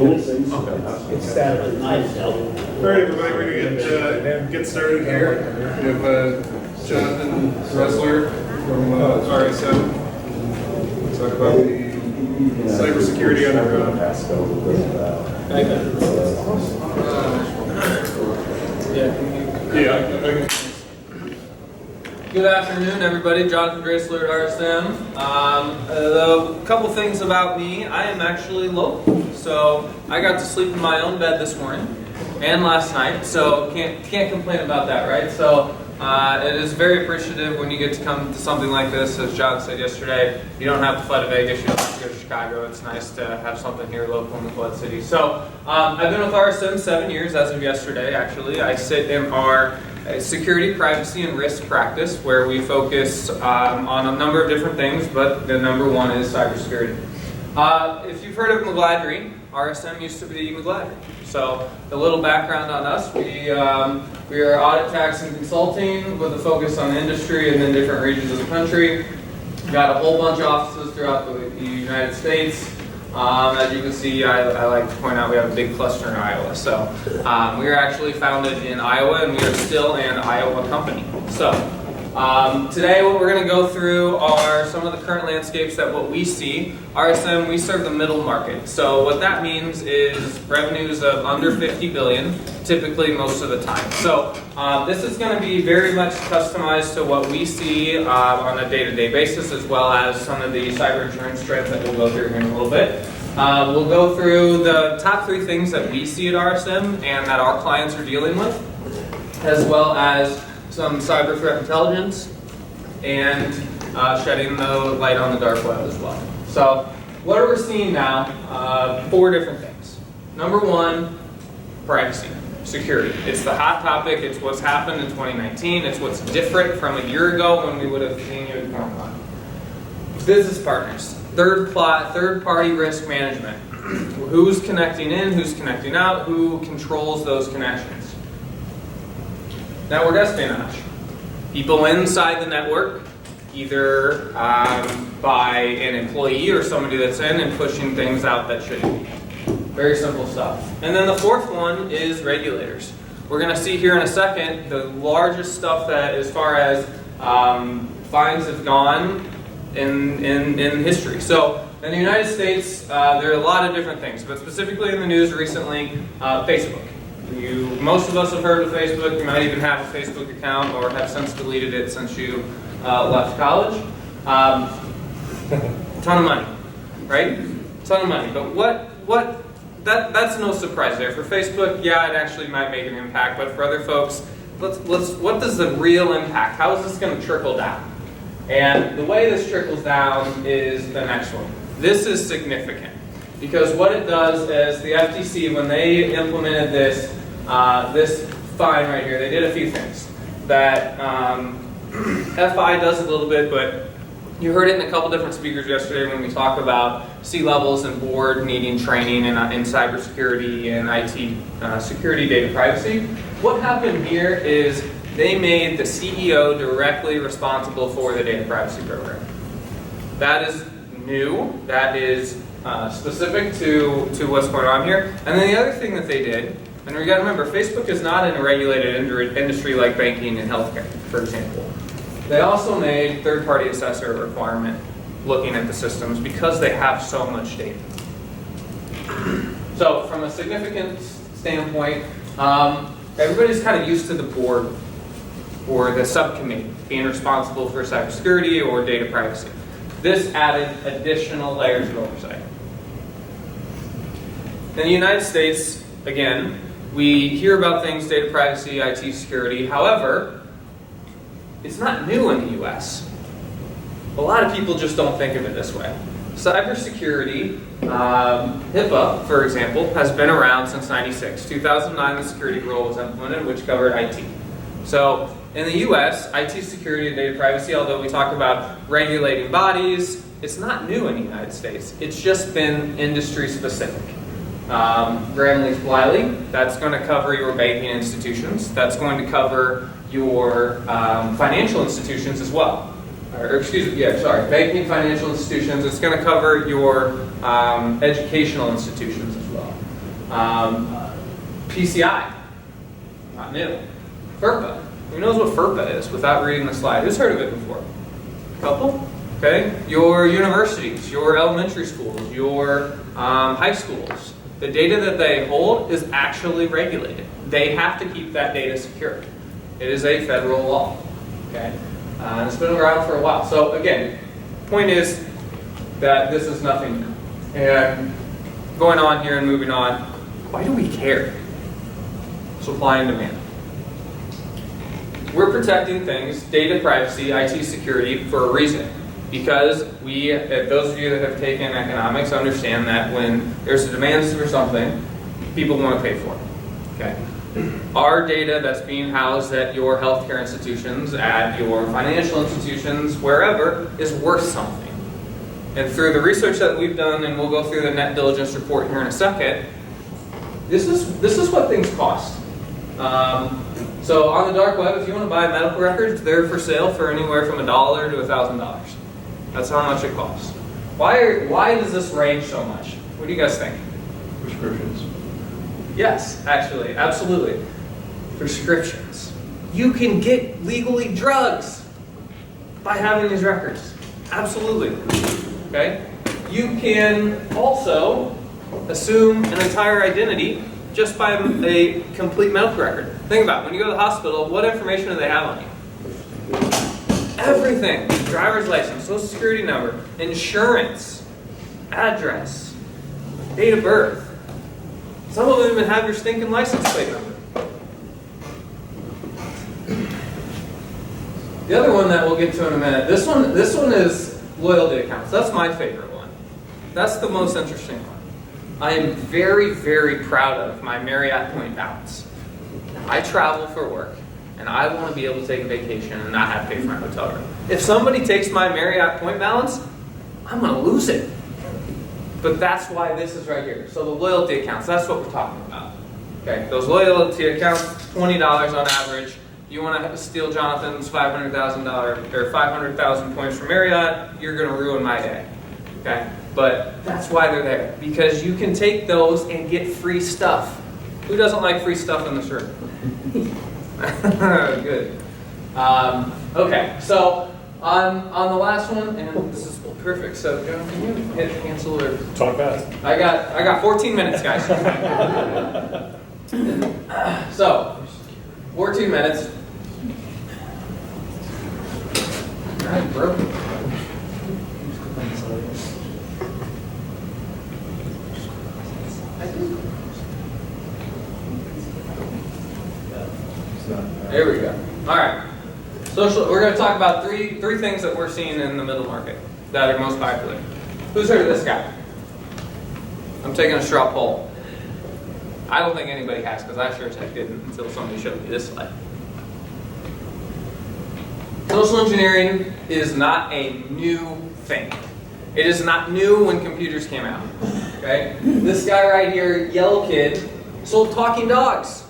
It's Saturday night. All right, everybody, we're going to get started here. We have Jonathan Dreasler from RSM. Talk about the cybersecurity underground. Good afternoon, everybody. Jonathan Dreasler at RSM. A couple things about me. I am actually local, so I got to sleep in my own bed this morning and last night, so can't complain about that, right? So it is very appreciative when you get to come to something like this. As John said yesterday, you don't have to fly to Vegas, you don't have to go to Chicago. It's nice to have something here local in the Flood City. So I've been with RSM 7 years as of yesterday, actually. I sit in our security, privacy, and risk practice, where we focus on a number of different things, but the number one is cybersecurity. If you've heard of McGladrey, RSM used to be McGladrey. So a little background on us: we are audit, tax, and consulting with a focus on industry and then different regions of the country. We've got a whole bunch of offices throughout the United States. As you can see, I like to point out we have a big cluster in Iowa. So we are actually founded in Iowa, and we are still an Iowa company. So today what we're going to go through are some of the current landscapes that what we see. RSM, we serve the middle market. So what that means is revenues of under 50 billion, typically most of the time. So this is going to be very much customized to what we see on a day-to-day basis, as well as some of the cyber insurance trends that we'll go through here in a little bit. We'll go through the top 3 things that we see at RSM and that our clients are dealing with, as well as some cyber threat intelligence and shedding the light on the dark web as well. So what are we seeing now? 4 different things. Number 1, privacy, security. It's the hot topic. It's what's happened in 2019. It's what's different from a year ago when we would have seen you at CornCon. Business partners, third-party risk management. Who's connecting in, who's connecting out, who controls those connections. Network espionage. People inside the network, either by an employee or somebody that's in and pushing things out that shouldn't be. Very simple stuff. And then the 4th one is regulators. We're going to see here in a second the largest stuff that, as far as fines have gone in history. So in the United States, there are a lot of different things, but specifically in the news recently, Facebook. Most of us have heard of Facebook. You might even have a Facebook account or have since deleted it since you left college. Ton of money, right? Ton of money. But that's no surprise there. For Facebook, yeah, it actually might make an impact. But for other folks, what does the real impact? How is this going to trickle down? And the way this trickles down is the next one. This is significant because what it does is the FTC, when they implemented this fine right here, they did a few things that FI does a little bit, but you heard it in a couple different speakers yesterday when we talk about C-levels and board needing training in cybersecurity and IT security, data privacy. What happened here is they made the CEO directly responsible for the data privacy program. That is new. That is specific to what's going on here. And then the other thing that they did, and we got to remember, Facebook is not in a regulated industry like banking and healthcare, for example. They also made third-party assessor a requirement looking at the systems because they have so much data. So from a significant standpoint, everybody's kind of used to the board or the subcommittee being responsible for cybersecurity or data privacy. This added additional layers of oversight. In the United States, again, we hear about things, data privacy, IT security. However, it's not new in the US. A lot of people just don't think of it this way. Cybersecurity, HIPAA, for example, has been around since '96. 2009, the security rule was implemented, which covered IT. So in the US, IT security and data privacy, although we talk about regulating bodies, it's not new in the United States. It's just been industry specific. Graham-Leach-Bliley, that's going to cover your banking institutions. That's going to cover your financial institutions as well. Banking, financial institutions. It's going to cover your educational institutions as well. PCI, not new. FERPA, who knows what FERPA is without reading the slide? Who's heard of it before? Couple? Okay. Your universities, your elementary schools, your high schools, the data that they hold is actually regulated. They have to keep that data secure. It is a federal law. Okay. And it's been around for a while. So again, point is that this is nothing new. And going on here and moving on, why do we care? Supply and demand. We're protecting things, data privacy, IT security, for a reason. Because we, those of you that have taken economics, understand that when there's a demand for something, people want to pay for it. Okay. Our data that's being housed at your healthcare institutions, at your financial institutions, wherever, is worth something. And through the research that we've done, and we'll go through the net diligence report here in a second, this is what things cost. So on the dark web, if you want to buy medical records, they're for sale for anywhere from $1 to $1,000. That's how much it costs. Why does this range so much? What do you guys think? Prescriptions. Yes, actually, absolutely. Prescriptions. You can get legally drugs by having these records. Absolutely. Okay? You can also assume an entire identity just by a complete medical record. Think about it. When you go to the hospital, what information do they have on you? Everything. Driver's license, social security number, insurance, address, date of birth. Some of them even have your stinking license plate number. The other one that we'll get to in a minute, this one is loyalty accounts. That's my favorite one. That's the most interesting one. I am very, very proud of my Marriott point balance. I travel for work, and I want to be able to take a vacation and not have to pay for my hotel room. If somebody takes my Marriott point balance, I'm going to lose it. But that's why this is right here. So the loyalty accounts, that's what we're talking about. Okay, those loyalty accounts, $20 on average. You want to steal Jonathan's $500,000 or 500,000 points from Marriott, you're going to ruin my day. Okay, but that's why they're there, because you can take those and get free stuff. Who doesn't like free stuff in this room? Good. Okay, so on the last one, and this is perfect. So John, can you hit cancel or talk fast? I got 14 minutes, guys. So 14 minutes. All right, bro. There we go. All right. Social. We're going to talk about three things that we're seeing in the middle market that are most popular. Who's heard of this guy? I'm taking a straw poll. I don't think anybody has, because I sure as heck didn't until somebody showed me this slide. Social engineering is not a new thing. It is not new when computers came out. Okay? This guy right here, yellow kid, sold talking dogs.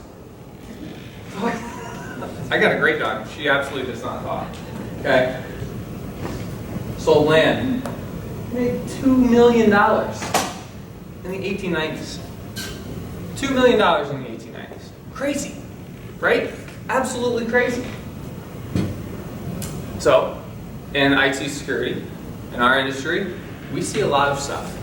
I got a great dog. She absolutely does not talk. Okay? Sold land. Made $2 million in the 1890s. $2 million in the 1890s. Crazy. Right? Absolutely crazy. So, in IT security, in our industry, we see a lot of stuff.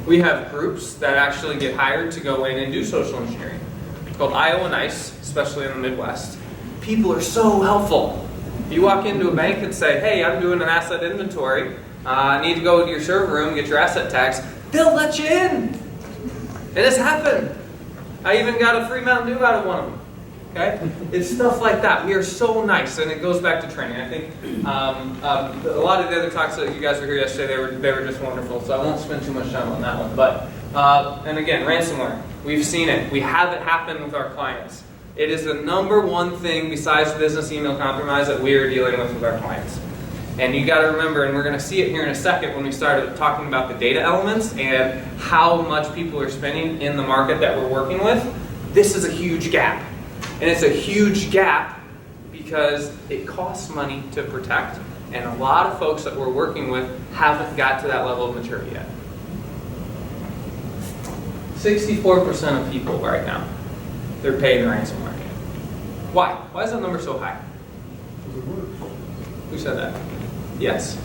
We have groups that actually get hired to go in and do social engineering. It's called IO and ICE, especially in the Midwest. People are so helpful. You walk into a bank and say, hey, I'm doing an asset inventory. I need to go to your server room and get your asset tags. They'll let you in. It has happened. I even got a free Mountain Dew out of one of them. Okay? It's stuff like that. We are so nice, and it goes back to training. I think a lot of the other talks that you guys were here yesterday, they were just wonderful, so I won't spend too much time on that one. But, and again, ransomware. We've seen it. We have it happen with our clients. It is the #1 thing besides business email compromise that we are dealing with our clients. And you got to remember, and we're going to see it here in a second when we start talking about the data elements and how much people are spending in the market that we're working with, this is a huge gap. And it's a huge gap because it costs money to protect, and a lot of folks that we're working with haven't got to that level of maturity yet. 64% of people right now, they're paying the ransomware. Why? Why is that number so high? Who said that? Yes.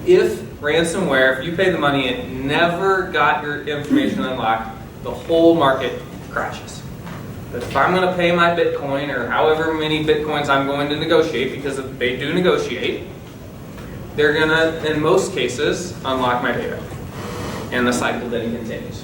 If ransomware, if you pay the money and never got your information unlocked, the whole market crashes. But if I'm going to pay my Bitcoin or however many Bitcoins I'm going to negotiate, because if they do negotiate, they're going to, in most cases, unlock my data. And the cycle then continues.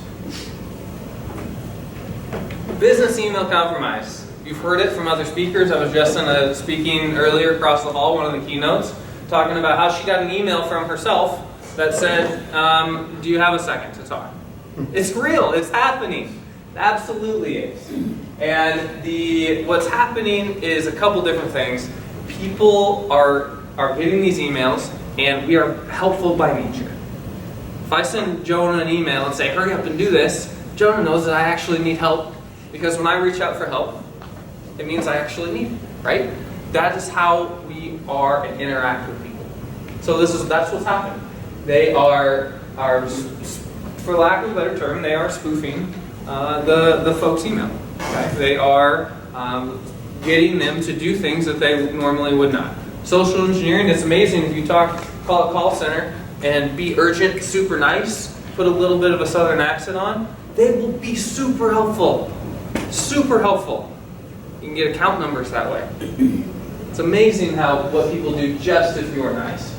Business email compromise. You've heard it from other speakers. I was just speaking earlier across the hall, one of the keynotes, talking about how she got an email from herself that said, do you have a second to talk? It's real, it's happening. It absolutely is. And what's happening is a couple different things. People are getting these emails, and we are helpful by nature. If I send Jonah an email and say, hurry up and do this, Jonah knows that I actually need help, because when I reach out for help, it means I actually need it, right? That is how we are and interact with people. So that's what's happening. They are, for lack of a better term, they are spoofing the folks' email. Okay? They are getting them to do things that they normally would not. Social engineering, it's amazing if you call a call center and be urgent, super nice, put a little bit of a southern accent on, they will be super helpful. Super helpful. You can get account numbers that way. It's amazing what people do just if you are nice.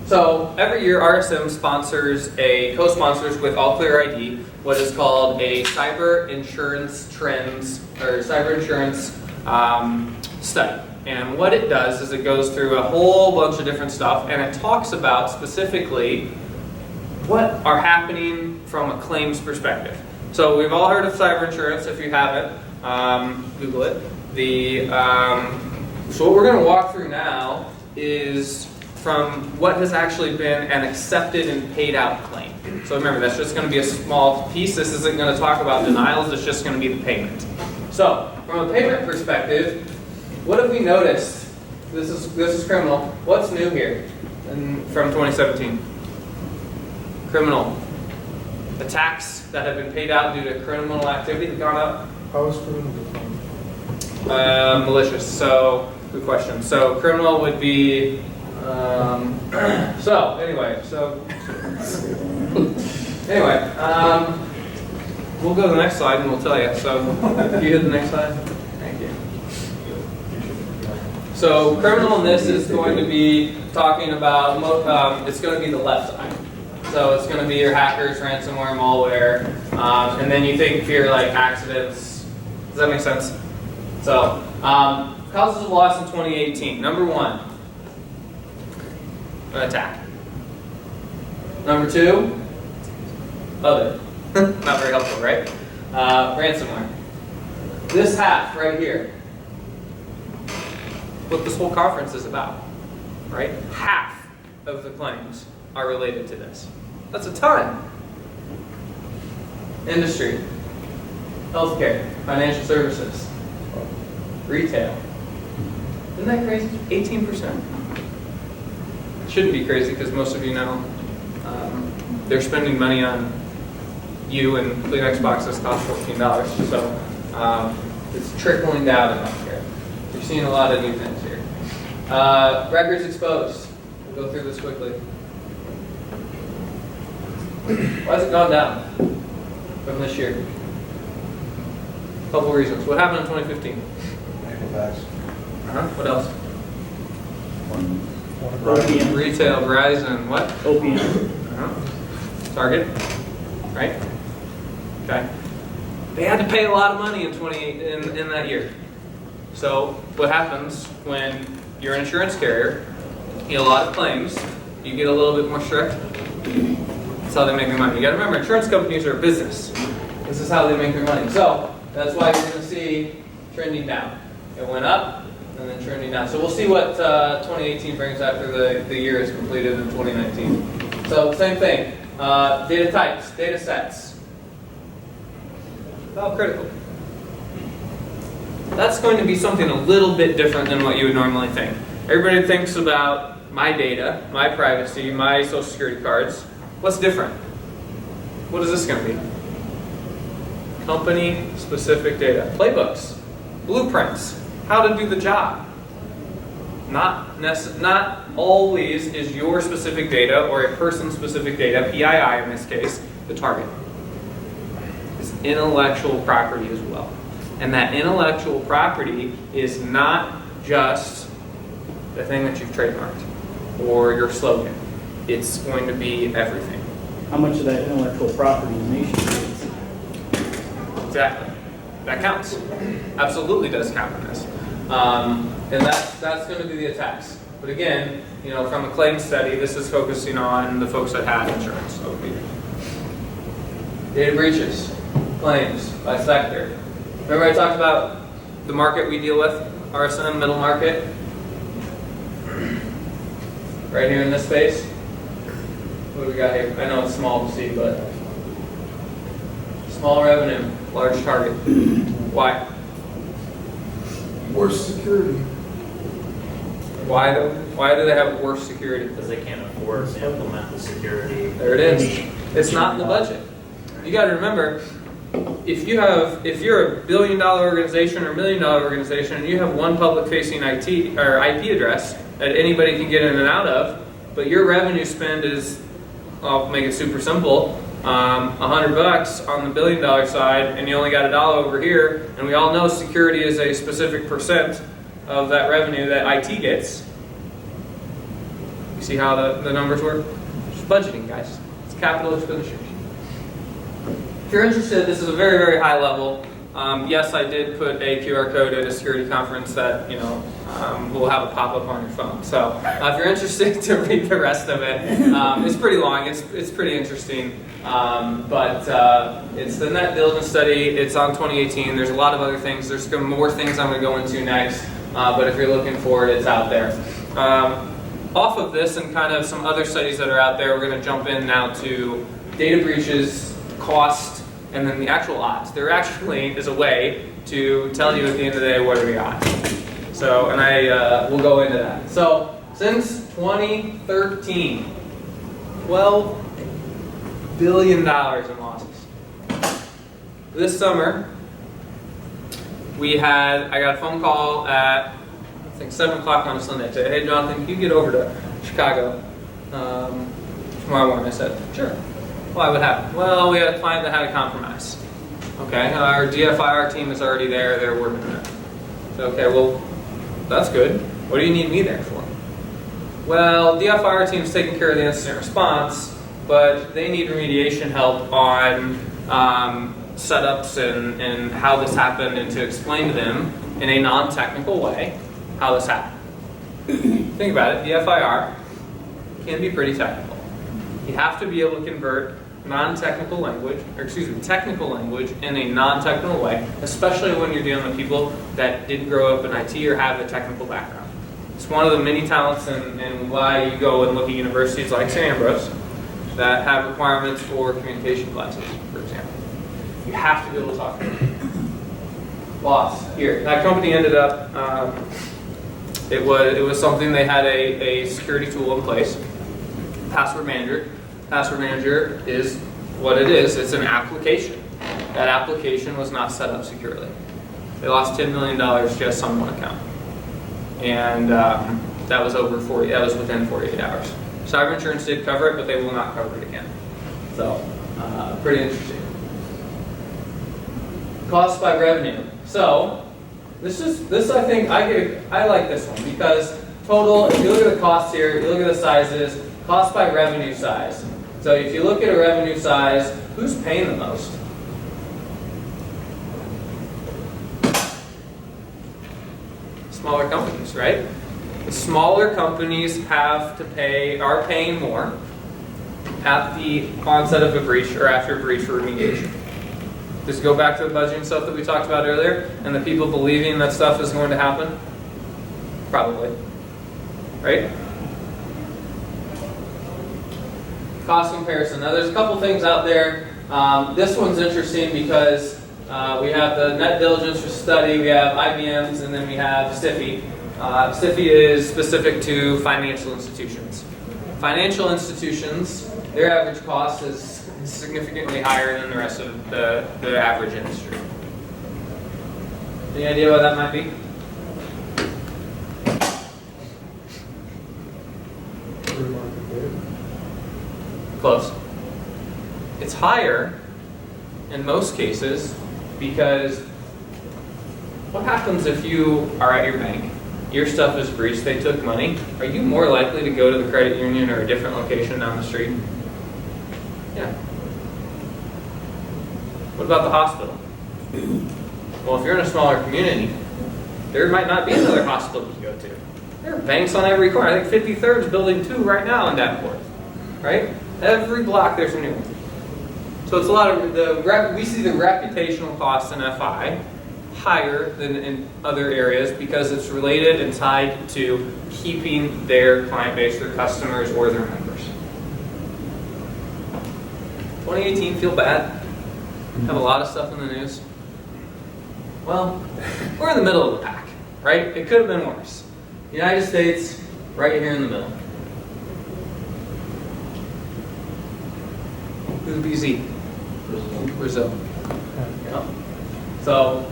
So every year RSM co-sponsors with All Clear ID what is called a cyber insurance trends or cyber insurance study. And what it does is it goes through a whole bunch of different stuff, and it talks about specifically what are happening from a claims perspective. So we've all heard of cyber insurance. If you haven't, Google it. So what we're going to walk through now is from what has actually been an accepted and paid out claim. So remember, that's just going to be a small piece. This isn't going to talk about denials. It's just going to be the payment. So from a payment perspective, what have we noticed? This is criminal. What's new here from 2017? Criminal. Attacks that have been paid out due to criminal activity have gone up. How is criminal defined? Malicious. So, good question. So, criminal would be. We'll go to the next slide and we'll tell you. So, can you hit the next slide? Thank you. So, criminal in this is going to be talking about. It's going to be the left side. So it's going to be your hackers, ransomware, malware, and then you think for your accidents. Does that make sense? So causes of loss in 2018. Number 1, an attack. Number 2, other. Not very helpful, right? Ransomware. This half right here. What this whole conference is about, right? Half of the claims are related to this. That's a ton. Industry, healthcare, financial services, retail. Isn't that crazy? 18%. It shouldn't be crazy because most of you know they're spending money on you, and Kleenex boxes cost $14. So it's trickling down in healthcare. You're seeing a lot of new things here. Records exposed. We'll go through this quickly. Why has it gone down from this year? A couple reasons. What happened in 2015? What else? Opium. Retail, Verizon, what? Opium. Target, right? Okay. They had to pay a lot of money in that year. So what happens when you're an insurance carrier, you get a lot of claims, you get a little bit more strict. That's how they make their money. You got to remember, insurance companies are a business. This is how they make their money. So that's why you're going to see trending down. It went up and then trending down. So we'll see what 2018 brings after the year is completed in 2019. So same thing. Data types, data sets. All critical. That's going to be something a little bit different than what you would normally think. Everybody thinks about my data, my privacy, my social security cards. What's different? What is this going to be? Company-specific data. Playbooks, blueprints, how to do the job. Not always is your specific data or a person's specific data, PII in this case, the target. It's intellectual property as well. And that intellectual property is not just the thing that you've trademarked or your slogan. It's going to be everything. How much of that intellectual property is nation-based? Exactly. That counts. Absolutely does count in this. And that's going to be the attacks. But again, from a claims study, this is focusing on the folks that had insurance over the years. Data breaches, claims by sector. Remember I talked about the market we deal with, RSM, middle market? Right here in this space. What do we got here? I know it's small to see, but small revenue, large target. Why? Worse security. Why do they have worse security? Because they can't afford to implement the security. There it is. It's not in the budget. You got to remember, if you're a $1 billion organization or $1 million organization, and you have one public-facing IT or IP address that anybody can get in and out of, but your revenue spend is, I'll make it super simple, $100 on the $1 billion side, and you only got $1 over here, and we all know security is a specific percent of that revenue that IT gets. You see how the numbers work? It's budgeting, guys. It's capital expenditures. If you're interested, this is a very, very high level. Yes, I did put a QR code at a security conference that will have a pop-up on your phone. So if you're interested to read the rest of it, it's pretty long. It's pretty interesting. But it's the net diligence study. It's on 2018. There's a lot of other things. There's more things I'm going to go into next. But if you're looking for it, it's out there. Off of this and kind of some other studies that are out there, we're going to jump in now to data breaches, cost, and then the actual odds. There actually is a way to tell you at the end of the day what are the odds. So, and I will go into that. So, since 2013, $12 billion in losses. This summer, I got a phone call at, I think 7 o'clock on a Sunday. I said, hey Jonathan, can you get over to Chicago tomorrow morning? I said, sure. Why, what happened? Well, we had a client that had a compromise. Okay, our DFIR team is already there, they're working on it. So, okay, well, that's good. What do you need me there for? Well, DFIR team's taking care of the incident response, but they need remediation help on setups and how this happened, and to explain to them in a non-technical way how this happened. Think about it, DFIR can be pretty technical. You have to be able to convert non-technical language, or excuse me, technical language in a non-technical way, especially when you're dealing with people that didn't grow up in IT or have a technical background. It's one of the many talents and why you go and look at universities like St. Ambrose that have requirements for communication classes, for example. You have to be able to talk to them. Loss. Here, that company ended up, it was something, they had a security tool in place, password manager. Password manager is what it is. It's an application. That application was not set up securely. They lost $10 million just on one account, and that was within 48 hours. Cyber insurance did cover it, but they will not cover it again. So, pretty interesting. Cost by revenue. So, this I think I like this one because total. If you look at the costs here, you look at the sizes. Cost by revenue size. So if you look at a revenue size, who's paying the most? Smaller companies, right? The smaller companies are paying more at the onset of a breach or after a breach for remediation. Just go back to the budgeting stuff that we talked about earlier, and the people believing that stuff is going to happen? Probably. Right? Cost comparison. Now there's a couple things out there. This one's interesting because we have the net diligence for study, we have IBMs, and then we have SIFI. SIFI is specific to financial institutions. Financial institutions, their average cost is It's significantly higher than the rest of the average industry. Any idea why that might be? Close. It's higher in most cases because what happens if you are at your bank, your stuff is breached, they took money, are you more likely to go to the credit union or a different location down the street? Yeah. What about the hospital? Well, if you're in a smaller community, there might not be another hospital to go to. There are banks on every corner. I think 53rd is building 2 right now in Davenport, right? Every block there's a new one. So it's a lot of we see the reputational cost in FI higher than in other areas because it's related and tied to keeping their client base, their customers, or their members. 2018 feel bad. Have a lot of stuff in the news. Well, we're in the middle of the pack, right? It could have been worse. United States, right here in the middle. Who's BZ? Brazil. Yep. So,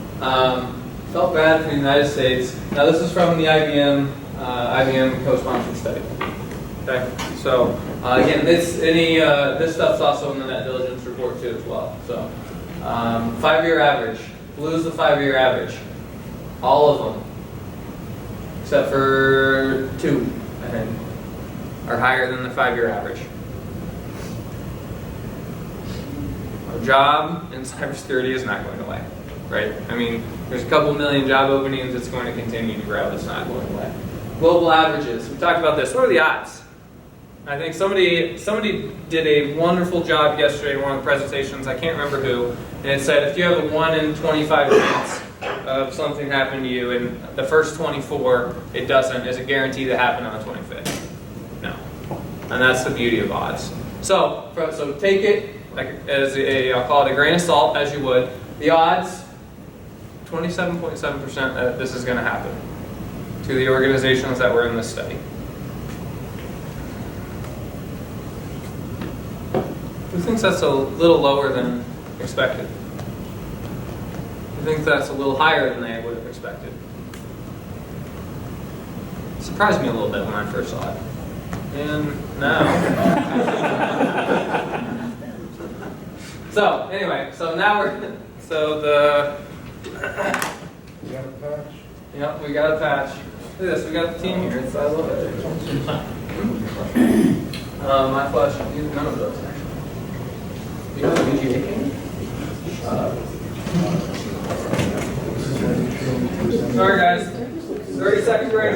felt bad for the United States. Now this is from the IBM co-sponsored study. Okay, so again, this stuff's also in the net diligence report too as well. So, 5-year average. Blue's the 5-year average. All of them, except for 2, I think, are higher than the 5-year average. Our job in cybersecurity is not going away, right? I mean, there's a couple million job openings. It's going to continue to grow. It's not going away. Global averages. We talked about this. What are the odds? I think somebody did a wonderful job yesterday in one of the presentations. I can't remember who, and it said if you have a 1 in 25 chance of something happening to you in the first 24, it doesn't. Is it guaranteed to happen on the 25th? No. And that's the beauty of odds. So take it like as I'll call it a grain of salt, as you would. The odds, 27.7% that this is going to happen to the organizations that were in this study. Who thinks that's a little lower than expected? Who thinks that's a little higher than they would have expected? It surprised me a little bit when I first saw it. And now. So, anyway, so now we're, so the. You got a patch? Yep, we got a patch. Look at this, we got the team here. I love it. My flash, none of those actually. You know the VGA game? Sorry guys, 30-second break.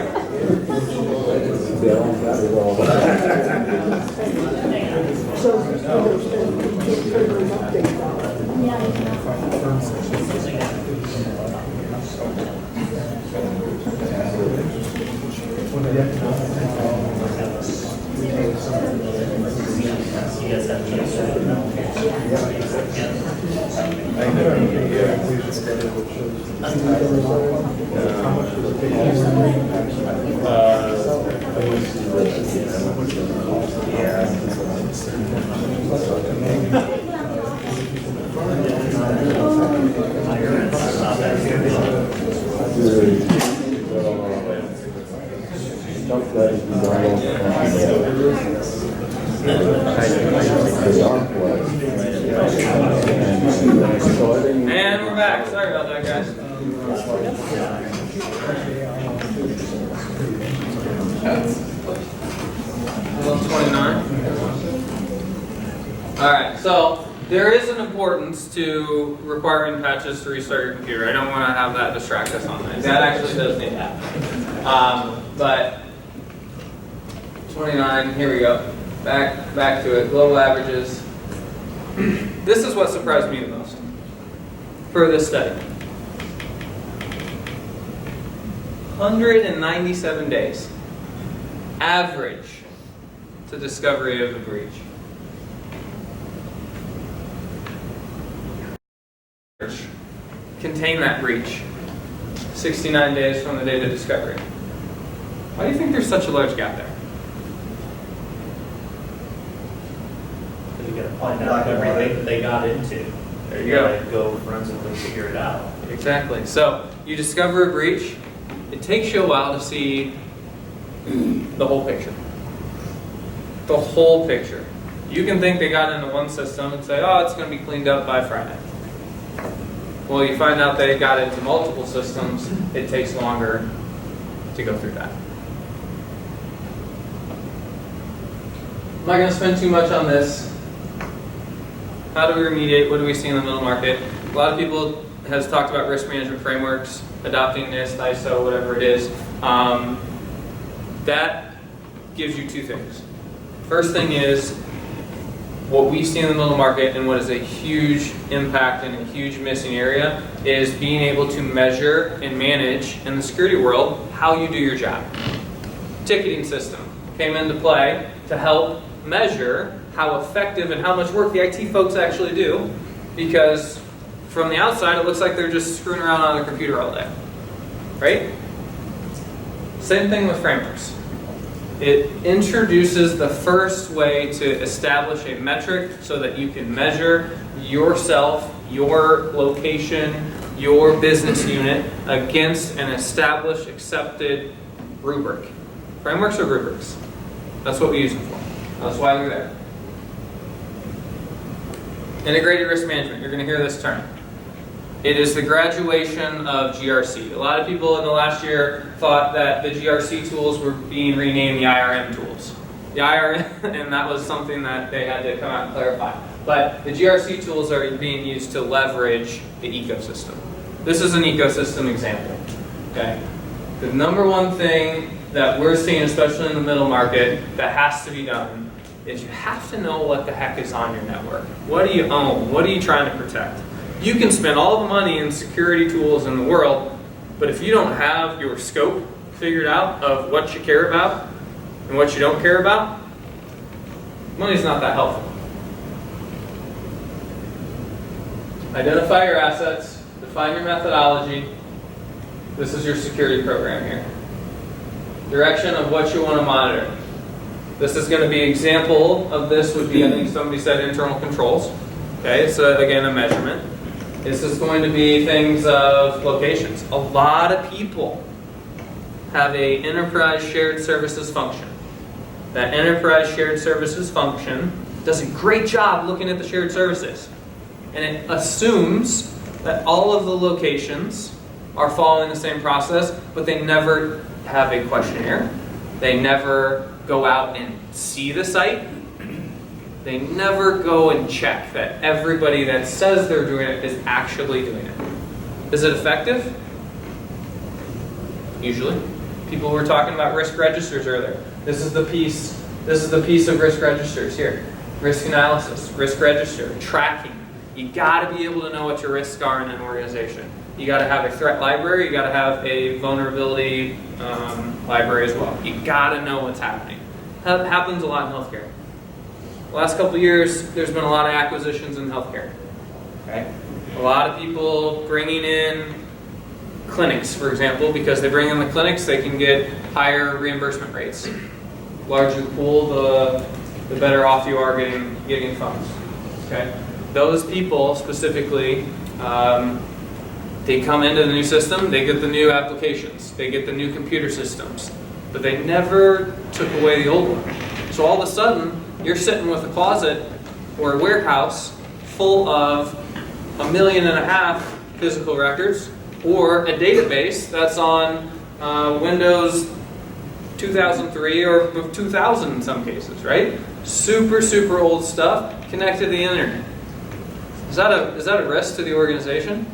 And we're back. Sorry about that, guys. 29. All right. So there is an importance to requiring patches to restart your computer. I don't want to have that distract us on that. That actually does need to happen. But 29. Here we go. Back to it. Global averages. This is what surprised me the most for this study. 197 days average to discovery of the breach. Contain that breach. 69 days from the date of discovery. Why do you think there's such a large gap there? You gotta find out everything that they got into. There You you go. gotta go forensically figure it out. Exactly. So you discover a breach. It takes you a while to see the whole picture. The whole picture. You can think they got into one system and say, oh, it's going to be cleaned up by Friday. Well, you find out they got into multiple systems. It takes longer to go through that. I'm not going to spend too much on this. How do we remediate? What do we see in the middle market? A lot of people has talked about risk management frameworks, adopting NIST, ISO, whatever it is. That gives you two things. First thing is what we see in the middle market and what is a huge impact and a huge missing area is being able to measure and manage in the security world how you do your job. Ticketing system came into play to help measure how effective and how much work the IT folks actually do, because from the outside it looks like they're just screwing around on their computer all day, right? Same thing with frameworks. It introduces the first way to establish a metric so that you can measure yourself, your location, your business unit against an established, accepted rubric. Frameworks are rubrics. That's what we use them for. That's why they're there. Integrated risk management. You're going to hear this term. It is the graduation of GRC. A lot of people in the last year thought that the GRC tools were being renamed the IRM tools. The IRM, and that was something that they had to come out and clarify. But the GRC tools are being used to leverage the ecosystem. This is an ecosystem example. Okay. The number one thing that we're seeing, especially in the middle market, that has to be done is you have to know what the heck is on your network. What do you own? What are you trying to protect? You can spend all the money in security tools in the world, but if you don't have your scope figured out of what you care about and what you don't care about, money's not that helpful. Identify your assets, define your methodology. This is your security program here. Direction of what you want to monitor. This is going to be an example of this would be, I think somebody said internal controls. Okay, so again, a measurement. This is going to be things of locations. A lot of people have an enterprise shared services function. That enterprise shared services function does a great job looking at the shared services. And it assumes that all of the locations are following the same process, but they never have a questionnaire. They never go out and see the site. They never go and check that everybody that says they're doing it is actually doing it. Is it effective? Usually. People were talking about risk registers earlier. This is the piece of risk registers here. Risk analysis, risk register, tracking. You gotta be able to know what your risks are in an organization. You gotta have a threat library, you gotta have a vulnerability library as well. You gotta know what's happening. That happens a lot in healthcare. The last couple of years, there's been a lot of acquisitions in healthcare. Okay? A lot of people bringing in clinics, for example, because they bring in the clinics, they can get higher reimbursement rates. Larger the pool, the better off you are getting funds. Okay? Those people specifically, they come into the new system, they get the new applications, they get the new computer systems, but they never took away the old one. So all of a sudden, you're sitting with a closet or a warehouse full of 1.5 million physical records, or a database that's on Windows 2003 or 2000 in some cases, right? Super, super old stuff connected to the internet. Is that a risk to the organization?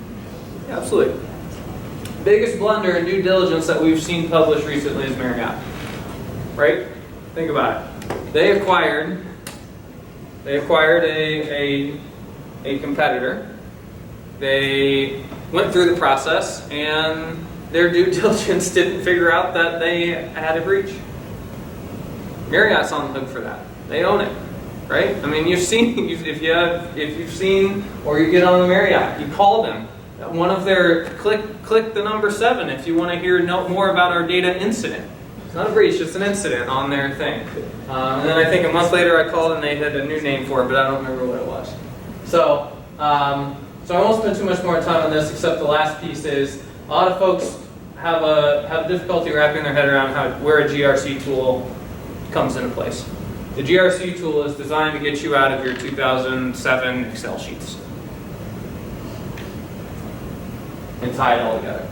Yeah, absolutely. Biggest blunder in due diligence that we've seen published recently is Marriott. Right? Think about it. They acquired a competitor. They went through the process, and their due diligence didn't figure out that they had a breach. Marriott's on the hook for that. They own it, right? I mean, you've seen if you've seen or you get on the Marriott, you call them. One of their click the number 7 if you want to hear more about our data incident. Not a breach, just an incident on their thing. And then I think a month later I called and they had a new name for it, but I don't remember what it was. So, so I won't spend too much more time on this, except the last piece is a lot of folks have difficulty wrapping their head around where a GRC tool comes into place. The GRC tool is designed to get you out of your 2007 Excel sheets and tie it all together.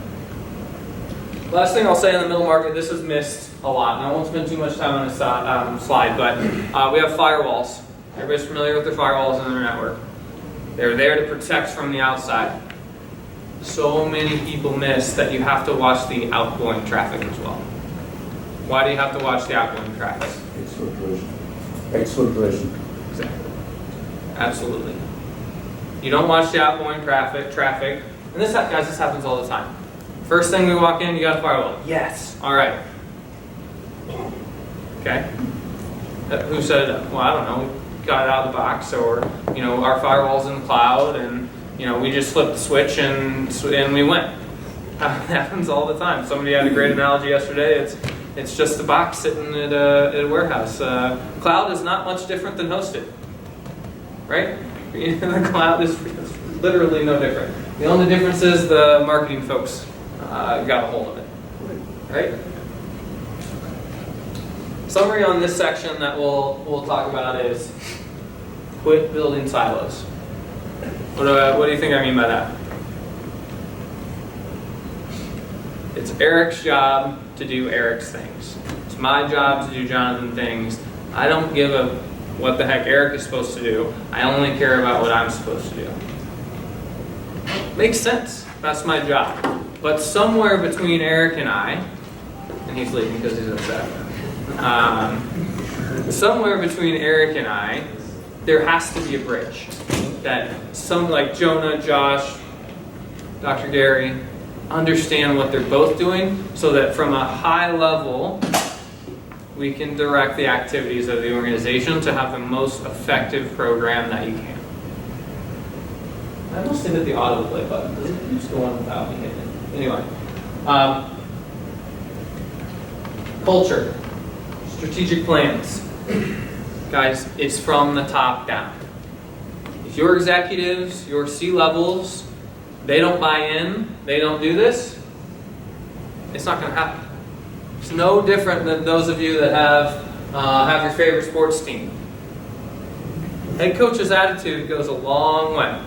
Last thing I'll say in the middle market, this is missed a lot, and I won't spend too much time on this slide, but we have firewalls. Everybody's familiar with their firewalls in their network. They're there to protect from the outside. So many people miss that you have to watch the outgoing traffic as well. Why do you have to watch the outgoing traffic? Exfiltration. Exactly. Absolutely. You don't watch the outgoing traffic, and this, guys, this happens all the time. First thing we walk in, you got a firewall. Yes. All right. Okay. Who set it up? Well, I don't know. We got it out of the box, or our firewall's in the cloud, and we just flipped the switch and we went. That happens all the time. Somebody had a great analogy yesterday. It's just a box sitting at a warehouse. Cloud is not much different than hosted, right? The cloud is literally no different. The only difference is the marketing folks got a hold of it, right? Summary on this section that we'll talk about is quit building silos. What do you think I mean by that? It's Eric's job to do Eric's things. It's my job to do Jonathan things. I don't give a what the heck Eric is supposed to do. I only care about what I'm supposed to do. Makes sense. That's my job. But somewhere between Eric and I, and he's leaving because he's upset. Somewhere between Eric and I, there has to be a bridge. That some like Jonah, Josh, Dr. Gary, understand what they're both doing so that from a high level, we can direct the activities of the organization to have the most effective program that you can. I must have hit the autoplay button. Does it use the one without me hitting it? Anyway. Culture. Strategic plans. Guys, it's from the top down. If your executives, your C-levels, they don't buy in, they don't do this, it's not going to happen. It's no different than those of you that have your favorite sports team. Head coach's attitude goes a long way.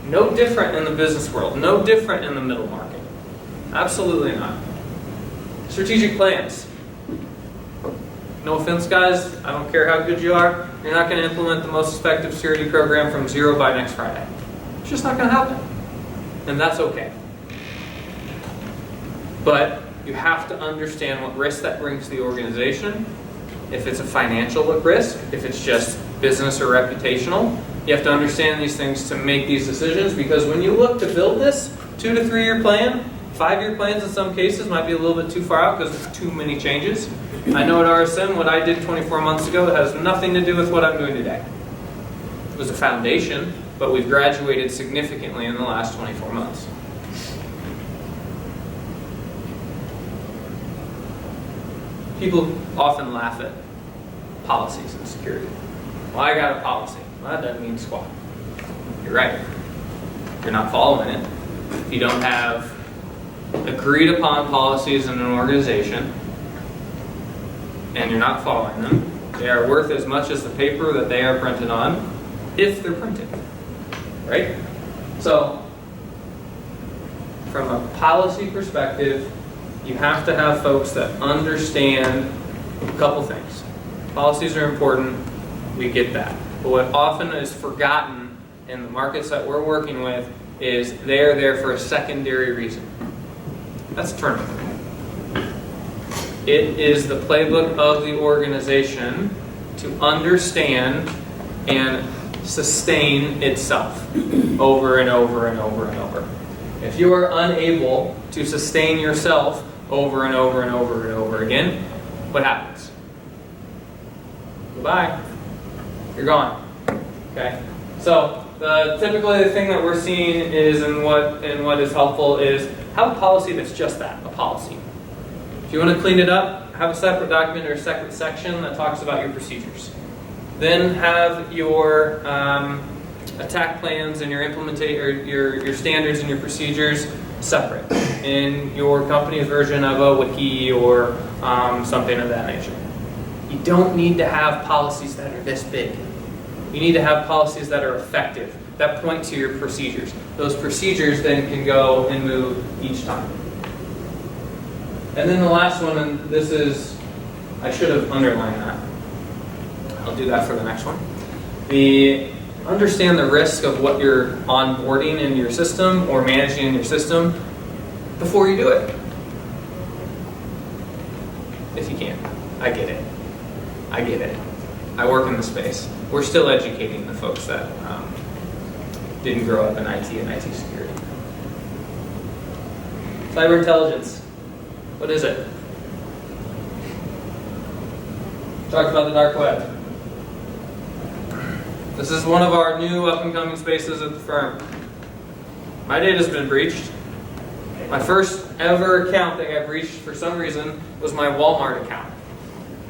No different in the business world. No different in the middle market. Absolutely not. Strategic plans. No offense, guys. I don't care how good you are. You're not going to implement the most effective security program from zero by next Friday. It's just not going to happen. And that's okay. But you have to understand what risk that brings to the organization. If it's a financial risk, if it's just business or reputational, you have to understand these things to make these decisions, because when you look to build this 2 to 3 year plan, 5-year plans in some cases might be a little bit too far out because there's too many changes. I know at RSM what I did 24 months ago has nothing to do with what I'm doing today. It was a foundation, but we've graduated significantly in the last 24 months. People often laugh at policies in security. Well, I got a policy. Well, that doesn't mean squat. You're right. You're not following it. If you don't have agreed upon policies in an organization and you're not following them, they are worth as much as the paper that they are printed on, if they're printed. Right? So, from a policy perspective, you have to have folks that understand a couple things. Policies are important, we get that. But what often is forgotten in the markets that we're working with is they are there for a secondary reason. That's turnover. It is the playbook of the organization to understand and sustain itself over and over and over and over. If you are unable to sustain yourself over and over and over and over again, what happens? Goodbye. You're gone. Okay? So typically the thing that we're seeing is, and what is helpful is have a policy that's just that, a policy. If you want to clean it up, have a separate document or a separate section that talks about your procedures. Then have your attack plans and your your standards and your procedures separate in your company's version of a wiki or something of that nature. You don't need to have policies that are this big. You need to have policies that are effective, that point to your procedures. Those procedures then can go and move each time. And then the last one, and this is, I should have underlined that. I'll do that for the next one. Understand the risk of what you're onboarding in your system or managing in your system before you do it. If you can. I get it. I get it. I work in the space. We're still educating the folks that didn't grow up in IT and IT security. Cyber intelligence. What is it? Talked about the dark web. This is one of our new up-and-coming spaces at the firm. My data's been breached. My first ever account that got breached for some reason was my Walmart account.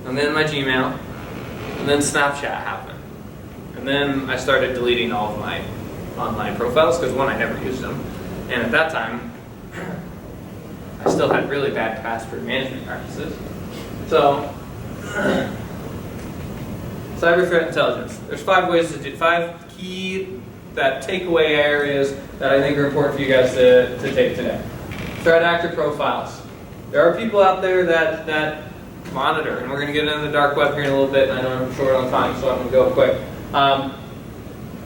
And then my Gmail. And then Snapchat happened. And then I started deleting all of my online profiles because one, I never used them. And at that time, I still had really bad password management practices. So, cyber threat intelligence. There's 5 ways to do 5 key takeaway areas that I think are important for you guys to take today. Threat actor profiles. There are people out there that monitor, and we're going to get into the dark web here in a little bit, and I know I'm short on time, so I'm going to go quick.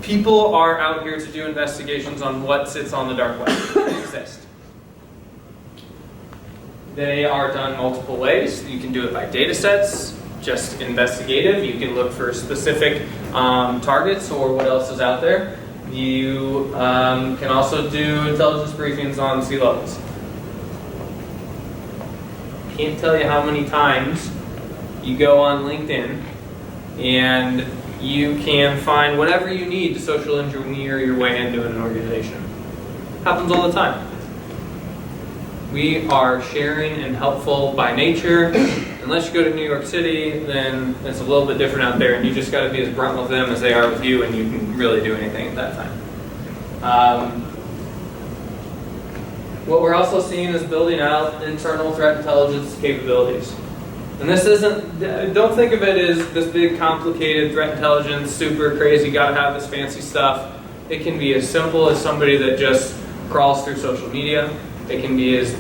People are out here to do investigations on what sits on the dark web. They exist. They are done multiple ways. You can do it by data sets, just investigative. You can look for specific targets or what else is out there. You can also do intelligence briefings on sea levels. Can't tell you how many times you go on LinkedIn and you can find whatever you need to social engineer your way into an organization. Happens all the time. We are sharing and helpful by nature. Unless you go to New York City, then it's a little bit different out there, and you just got to be as blunt with them as they are with you, and you can really do anything at that time. What we're also seeing is building out internal threat intelligence capabilities. And this isn't, don't think of it as this big complicated threat intelligence, super crazy, gotta have this fancy stuff. It can be as simple as somebody that just crawls through social media. It can be as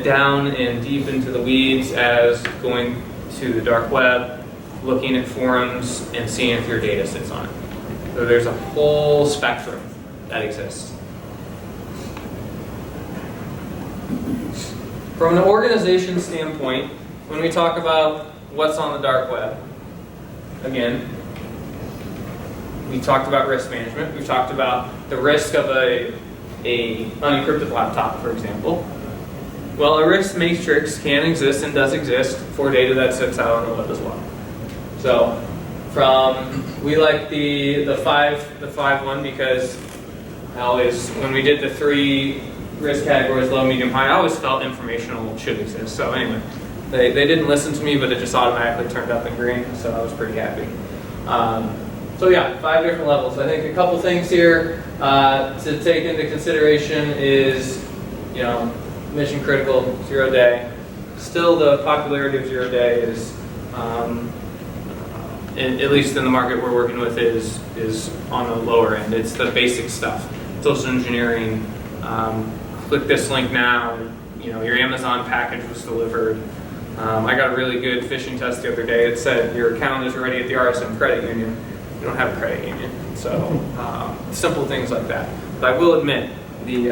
down and deep into the weeds as going to the dark web, looking at forums, and seeing if your data sits on it. So there's a whole spectrum that exists. From an organization standpoint, when we talk about what's on the dark web, again, we talked about risk management. We talked about the risk of a unencrypted laptop, for example. Well, a risk matrix can exist and does exist for data that sits out on the web as well. So, we like the five one because I always, when we did the 3 risk categories, low, medium, high, I always felt informational should exist. So anyway, they didn't listen to me, but it just automatically turned up in green, so I was pretty happy. So yeah, 5 different levels. I think a couple things here to take into consideration is, mission critical, 0 day. Still, the popularity of 0 day is, at least in the market we're working with, is on the lower end. It's the basic stuff, social engineering. Click this link now. Your Amazon package was delivered. I got a really good phishing test the other day. It said your account is ready at the RSM credit union. You don't have a credit union, so simple things like that. But I will admit, the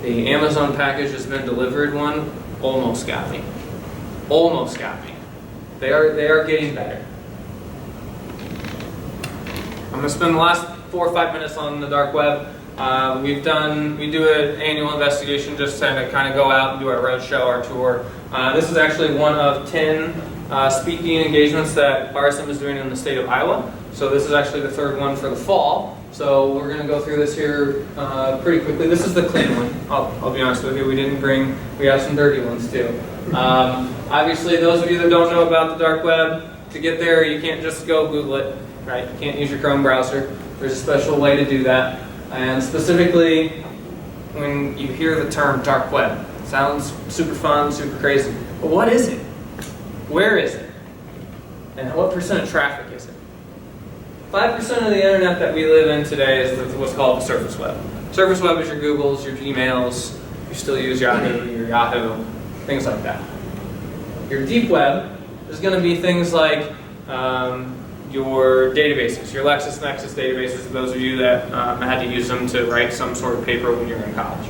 Amazon package has been delivered one almost got me. Almost got me. They are getting better. I'm going to spend the last 4 or 5 minutes on the dark web. We do an annual investigation just to kind of go out and do our roadshow, our tour. This is actually one of 10 speaking engagements that RSM is doing in the state of Iowa. So this is actually the 3rd one for the fall. So we're going to go through this here pretty quickly. This is the clean one. I'll be honest with you. We have some dirty ones too. Obviously, those of you that don't know about the dark web, to get there, you can't just go Google it, right? You can't use your Chrome browser. There's a special way to do that. And specifically, when you hear the term dark web, it sounds super fun, super crazy. But what is it? Where is it? And what percent of traffic is it? 5% of the internet that we live in today is what's called the surface web. Surface web is your Googles, your Gmails, you still use your Yahoo, things like that. Your deep web is going to be things like your databases, your LexisNexis databases, those of you that had to use them to write some sort of paper when you were in college.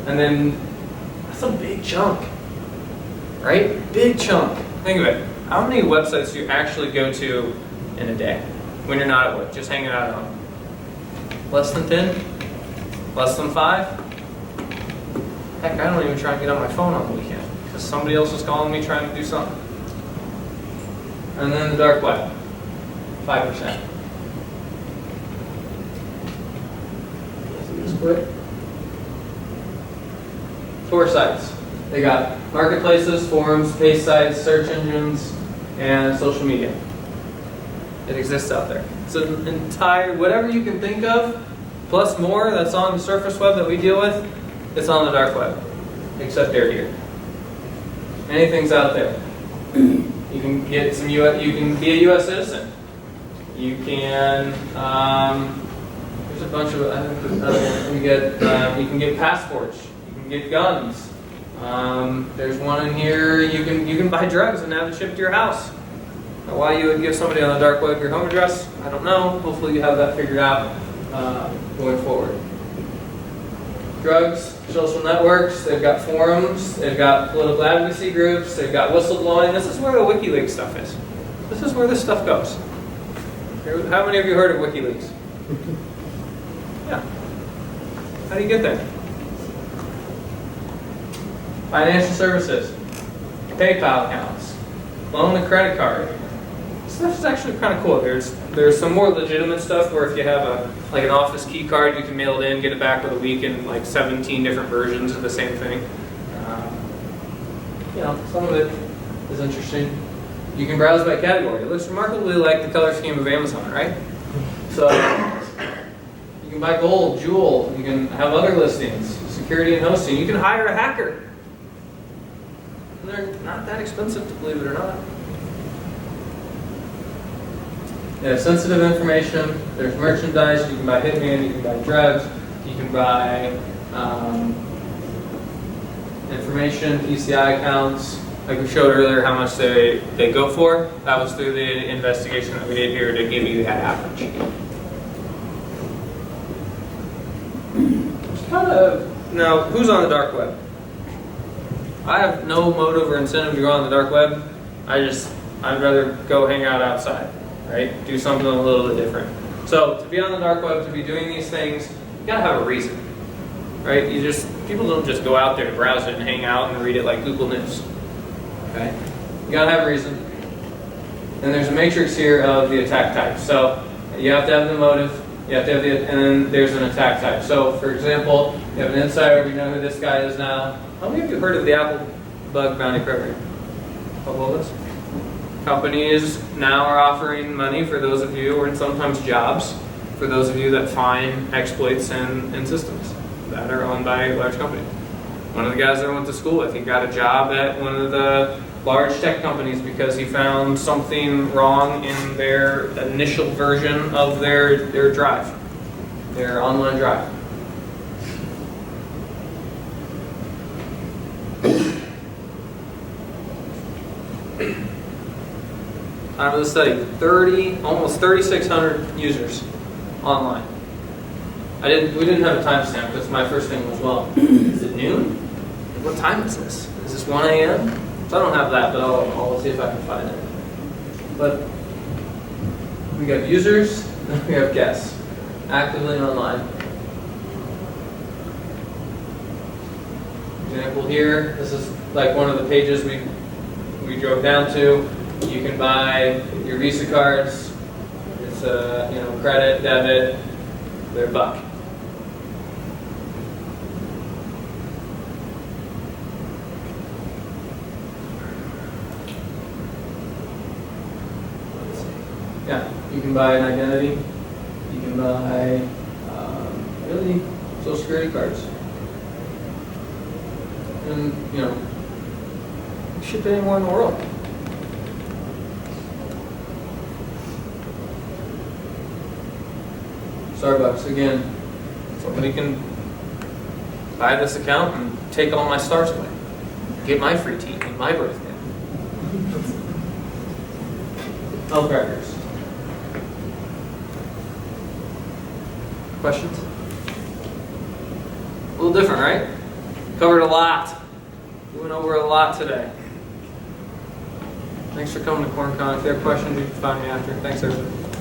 And then, that's a big chunk, right? Big chunk. Think of it. How many websites do you actually go to in a day when you're not at work, just hanging out at home? Less than 10? Less than 5? Heck, I don't even try and get on my phone on the weekend because somebody else is calling me trying to do something. And then the dark web, 5%. Let's quit. 4 sites. They got marketplaces, forums, pay sites, search engines, and social media. It exists out there. It's an entire, whatever you can think of, plus more that's on the surface web that we deal with, it's on the dark web, except they're here. Anything's out there. You can get some you can be a U.S. citizen. You can there's a bunch of I think you can get passports. You can get guns. There's one in here. You can buy drugs and have it shipped to your house. Now, why you would give somebody on the dark web your home address, I don't know. Hopefully you have that figured out going forward. Drugs, social networks, they've got forums, they've got political advocacy groups, they've got whistleblowing. This is where the WikiLeaks stuff is. This is where this stuff goes. How many of you heard of WikiLeaks? Yeah. How do you get there? Financial services, PayPal accounts, loan and credit card. This is actually kind of cool. There's some more legitimate stuff where if you have an office key card, you can mail it in, get it back with a week in like 17 different versions of the same thing. Some of it is interesting. You can browse by category. It looks remarkably like the color scheme of Amazon, right? So you can buy gold, jewel. You can have other listings, security and hosting. You can hire a hacker. And they're not that expensive, to believe it or not. There's sensitive information, there's merchandise, you can buy hitman, you can buy drugs, you can buy information, PCI accounts, like we showed earlier how much they go for. That was through the investigation that we did here to give you that average. Now, who's on the dark web? I have no motive or incentive to go on the dark web. I'd rather go hang out outside. Right? Do something a little bit different. So to be on the dark web, to be doing these things, you gotta have a reason. Right? People don't just go out there and browse it and hang out and read it like Google News. Okay? You gotta have a reason. And there's a matrix here of the attack type. So you have to have the motive, you have to have and then there's an attack type. So for example, you have an insider, we know who this guy is now. How many of you heard of the Apple bug bounty program? What was this? Companies now are offering money for those of you, or sometimes jobs, for those of you that find exploits in systems that are owned by large companies. One of the guys that I went to school with, he got a job at one of the large tech companies because he found something wrong in their initial version of their drive, their online drive. Time of the study, almost 3,600 users online. We didn't have a timestamp because my first thing was, well, is it noon? What time is this? Is this 1 a.m.? So I don't have that, but I'll see if I can find it. But we got users, and we have guests actively online. Example here, this is like one of the pages we drove down to. You can buy your Visa cards. It's credit, debit, their buck. Yeah, you can buy an identity. You can buy really social security cards, and ship anywhere in the world. Starbucks again. Somebody can buy this account and take all my stars away. Get my free tea on my birthday. Health records. Questions? A little different, right? Covered a lot. We went over a lot today. Thanks for coming to CornCon. If you have questions, you can find me after. Thanks, everybody.